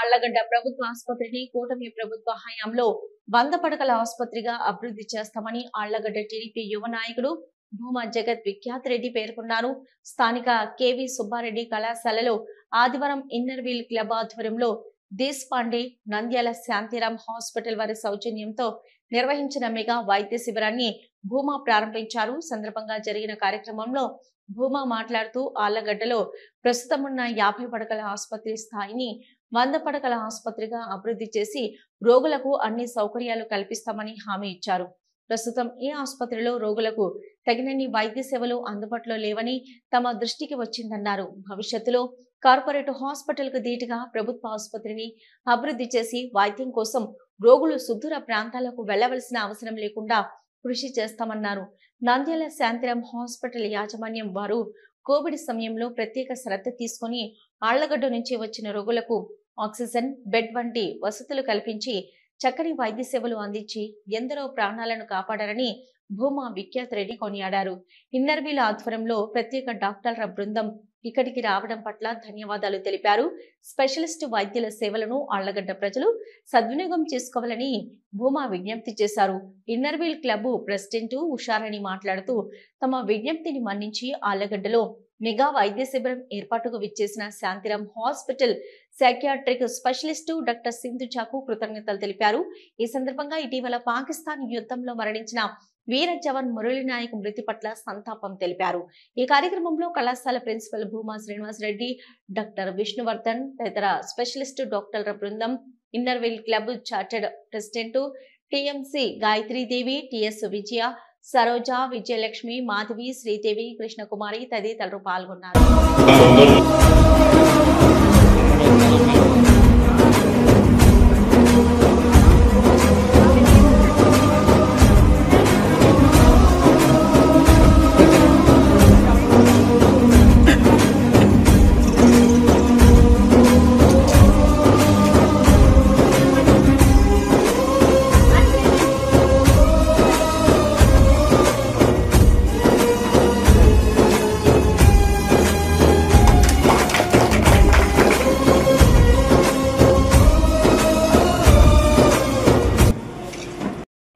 ఆళ్లగడ్డ ప్రభుత్వ ఆసుపత్రిని కూటమి ప్రభుత్వ హయాంలో 100 పడకల ఆసుపత్రిగా అభివృద్ధి చేస్తామని ఆళ్లగడ్డ టీడీపీ యువ నాయకుడు భూమా జగత్ విఖ్యాత్ రెడ్డి పేర్కొన్నారు. స్థానిక కేవి సుబ్బారెడ్డి కళాశాలలో ఆదివారం ఇన్నర్ వీల్ క్లబ్ ఆధ్వర్యంలో దేశపాండే నంద్యాల శాంతిరామ్ హాస్పిటల్ వారి సౌజన్యంతో నిర్వహించిన మెగా వైద్య శిబిరాన్ని భూమా ప్రారంభించారు. సందర్భంగా జరిగిన కార్యక్రమంలో భూమా మాట్లాడుతూ ఆళ్లగడ్డలో ప్రస్తుతం ఉన్న 50 పడకల ఆసుపత్రి స్థాయిని 100 పడకల ఆసుపత్రిగా అభివృద్ధి చేసి రోగులకు అన్ని సౌకర్యాలు కల్పిస్తామని హామీ ఇచ్చారు. ప్రస్తుతం ఈ ఆసుపత్రిలో రోగులకు తగినన్ని వైద్య సేవలు అందుబాటులో లేవని తమ దృష్టికి వచ్చిందన్నారు. భవిష్యత్తులో కార్పొరేట్ హాస్పిటల్ కు ధీటుగా ప్రభుత్వ ఆసుపత్రిని అభివృద్ధి చేసి వైద్యం కోసం రోగులు సుదూర ప్రాంతాలకు వెళ్లవలసిన అవసరం లేకుండా కృషి చేస్తామన్నారు. నంద్యాల శాంతిరామ్ హాస్పిటల్ యాజమాన్యం వారు కోవిడ్ సమయంలో ప్రత్యేక శ్రద్ధ తీసుకుని ఆళ్లగడ్డ నుంచి వచ్చిన రోగులకు ఆక్సిజన్ బెడ్ వంటి వసతులు కల్పించి చక్కని వైద్య సేవలు అందించి ఎందరో ప్రాణాలను కాపాడారని భూమా విఖ్యాత్ రెడ్డి కొనియాడారు. ఇన్నర్ వీల్ ఆధ్వర్యంలో ప్రత్యేక డాక్టర్ల బృందం ఇక్కడికి రావడం పట్ల ధన్యవాదాలు తెలిపారు. స్పెషలిస్ట్ వైద్యుల సేవలను ఆళ్లగడ్డ ప్రజలు సద్వినియోగం చేసుకోవాలని భూమా విజ్ఞప్తి చేశారు. Inner wheel club president Usharani మాట్లాడుతూ తమ విజ్ఞప్తిని మన్నించి ఆళ్లగడ్డలో మెగా వైద్య శిబిరం ఏర్పాటుకు విచ్చేసిన Shantiram hospital psychiatric specialist doctor సింధుజాకు కృతజ్ఞతలు తెలిపారు. ఈ సందర్భంగా ఇటీవల పాకిస్తాన్ యుద్ధంలో మరణించిన వీర జవాన్ మురళీ నాయక్ మృతి పట్ల సంతాపం తెలిపారు. ఈ కార్యక్రమంలో కళాశాల ప్రిన్సిపల్ భూమా శ్రీనివాస్ రెడ్డి, డాక్టర్ విష్ణువర్ధన్ తదితర స్పెషలిస్ట్ డాక్టర్ల బృందం, inner wheel club chartered president TMC Gayatridevi, TS Vijaya, Saroja, Vijayalakshmi, Madhavi, Sridevi, Krishnakumari తదితరులు పాల్గొన్నారు.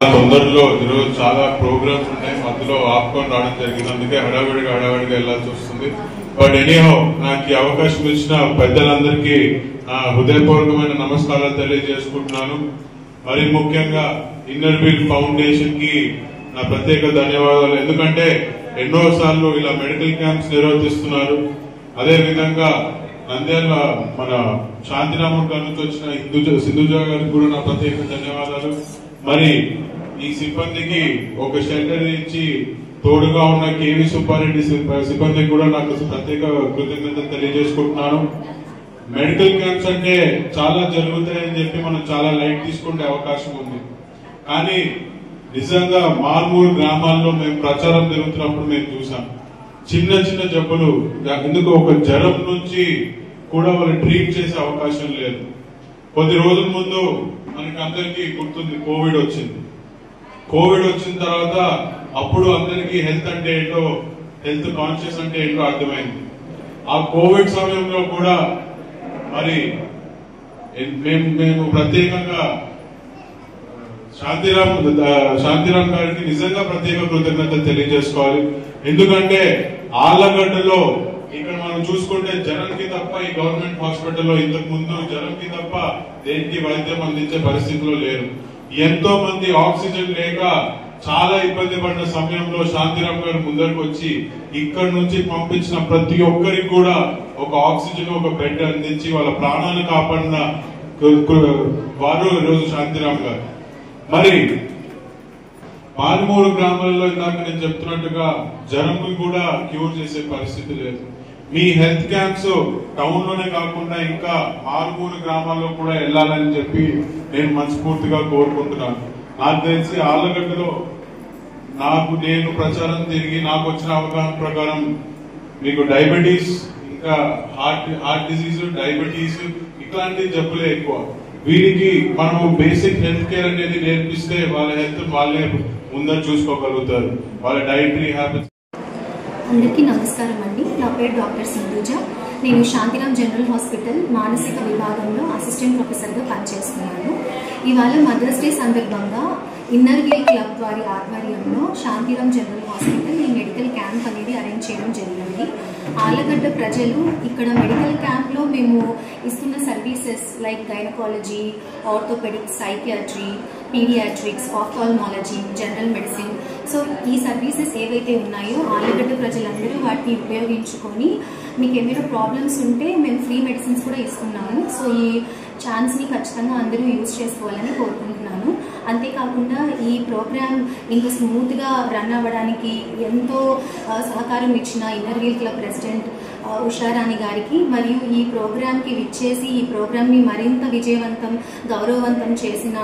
తొందరలో ఈరోజు చాలా ప్రోగ్రామ్స్ ఉన్నాయి, మధ్యలో ఆపుకొని రావడం జరిగింది. అందుకే హడావిడిగా వెళ్లాల్సి వస్తుంది. బట్ ఎనీహౌ నాకు ఈ అవకాశం ఇచ్చిన పెద్దలందరికీ నా హృదయపూర్వకమైన నమస్కారాలు తెలియజేసుకుంటున్నాను. మరి ముఖ్యంగా ఇన్నర్ వీల్ ఫౌండేషన్ కి నా ప్రత్యేక ధన్యవాదాలు. ఎందుకంటే ఎన్నోసార్లు ఇలా మెడికల్ క్యాంప్స్ నిర్వహిస్తున్నారు. అదే విధంగా నంద్యాల మన శాంతిరామ్ గారి నుంచి వచ్చిన సింధుజా గారికి కూడా నా ప్రత్యేక ధన్యవాదాలు. మరి ఈ సిబ్బందికి ఒక షెల్టర్ ఇచ్చి తోడుగా ఉన్న కేవి సుబ్బారెడ్డి సిబ్బందికి కూడా నాకు ప్రత్యేక కృతజ్ఞతలు తెలియజేసుకుంటున్నాను. మెడికల్ క్యాంప్స్ అంటే చాలా జరుగుతాయని చెప్పి మనం చాలా లైట్ తీసుకునే అవకాశం ఉంది. కానీ నిజంగా మారుమూరు గ్రామాల్లో మేము ప్రచారం జరుగుతున్నప్పుడు మేము చూసాం చిన్న చిన్న జబ్బులు, ఎందుకు ఒక జ్వరం నుంచి కూడా వాళ్ళు ట్రీట్ చేసే అవకాశం లేదు. కొద్ది రోజుల ముందు మనకి అందరికీ గుర్తుంది కోవిడ్ వచ్చింది. కోవిడ్ వచ్చిన తర్వాత అప్పుడు అందరికీ హెల్త్ అంటే ఏంటో, హెల్త్ కాన్షియస్ అంటే ఏంటో అర్థమైంది. ఆ కోవిడ్ సమయంలో కూడా మరి మేము ప్రత్యేకంగా శాంతిరామ్ గారికి నిజంగా ప్రత్యేక కృతజ్ఞతలు తెలియజేసుకోవాలి. ఎందుకంటే ఆళ్లగడ్డలో ఇక్కడ మనం చూసుకుంటే జనంకి తప్ప ఈ గవర్నమెంట్ హాస్పిటల్లో ఇంతకు ముందు జనంకి తప్ప దేనికి వైద్యం అందించే పరిస్థితిలో లేరు. ఎంతో మంది ఆక్సిజన్ లేక చాలా ఇబ్బంది పడిన సమయంలో శాంతిరామ్ గారు ముందరకు వచ్చి ఇక్కడ నుంచి పంపించిన ప్రతి ఒక్కరికి కూడా ఒక ఆక్సిజన్, ఒక బెడ్ అందించి వాళ్ళ ప్రాణాలను కాపాడిన వారు ఈరోజు శాంతిరామ్ గారు. మరి మారుమూరు గ్రామాల్లో ఇందాక నేను చెప్తున్నట్టుగా జ్వరంని కూడా క్యూర్ చేసే పరిస్థితి లేదు. మీ హెల్త్ క్యాంప్స్ టౌన్ లోనే కాకుండా ఇంకా మారుమూరు గ్రామాల్లో కూడా వెళ్లాలని చెప్పి నేను మనస్ఫూర్తిగా కోరుకుంటున్నాను. నాకు తెలిసి ఆళ్లగడ్డలో నేను ప్రచారం తిరిగి నాకు వచ్చిన అవగాహన ప్రకారం మీకు డయాబెటీస్, ఇంకా హార్ట్ డిసీజ్, డయాబెటీస్ ఇట్లాంటి జబ్బులే ఎక్కువ. వీరికి మనం బేసిక్ హెల్త్ కేర్ అనేది నేర్పిస్తే వాళ్ళ హెల్త్ వాళ్ళే ముందర చూసుకోగలుగుతారు, వాళ్ళ డైటరీ హ్యాబిట్స్. అందరికీ నమస్కారం అండి. నా పేరు డాక్టర్ సింధుజ. నేను శాంతిరామ్ జనరల్ హాస్పిటల్ మానసిక విభాగంలో అసిస్టెంట్ ప్రొఫెసర్గా పనిచేస్తున్నాను. ఇవాళ మదర్స్ డే సందర్భంగా ఇన్నర్ వీల్ క్లబ్ వారి ఆధ్వర్యంలో శాంతిరామ్ జనరల్ హాస్పిటల్ ఈ మెడికల్ క్యాంప్ అనేది అరేంజ్ చేయడం జరిగింది. ఆళ్లగడ్డ ప్రజలు ఇక్కడ మెడికల్ క్యాంప్లో మేము ఇస్తున్న services like gynaecology, orthopaedics, psychiatry, paediatrics, ophthalmology, general medicine, so ఈ సర్వీసెస్ ఏవైతే ఉన్నాయో ఆళ్లగడ్డ ప్రజలందరూ వాటిని ఉపయోగించుకొని మీకు ఏమైనా ప్రాబ్లమ్స్ ఉంటే మేము ఫ్రీ మెడిసిన్స్ కూడా ఇస్తున్నాము. సో ఈ ఛాన్స్ని ఖచ్చితంగా అందరూ యూజ్ చేసుకోవాలని కోరుకుంటున్నాను. అంతేకాకుండా ఈ ప్రోగ్రామ్ ఇంకా స్మూత్గా రన్ అవ్వడానికి ఎంతో సహకారం ఇచ్చిన inner wheel club president Usharani గారికి మరియు ఈ ప్రోగ్రామ్కి విచ్చేసి ఈ ప్రోగ్రామ్ని మరింత విజయవంతం, గౌరవవంతం చేసిన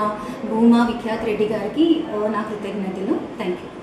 భూమా విఖ్యాత్ రెడ్డి గారికి నా కృతజ్ఞతలు. Thank you.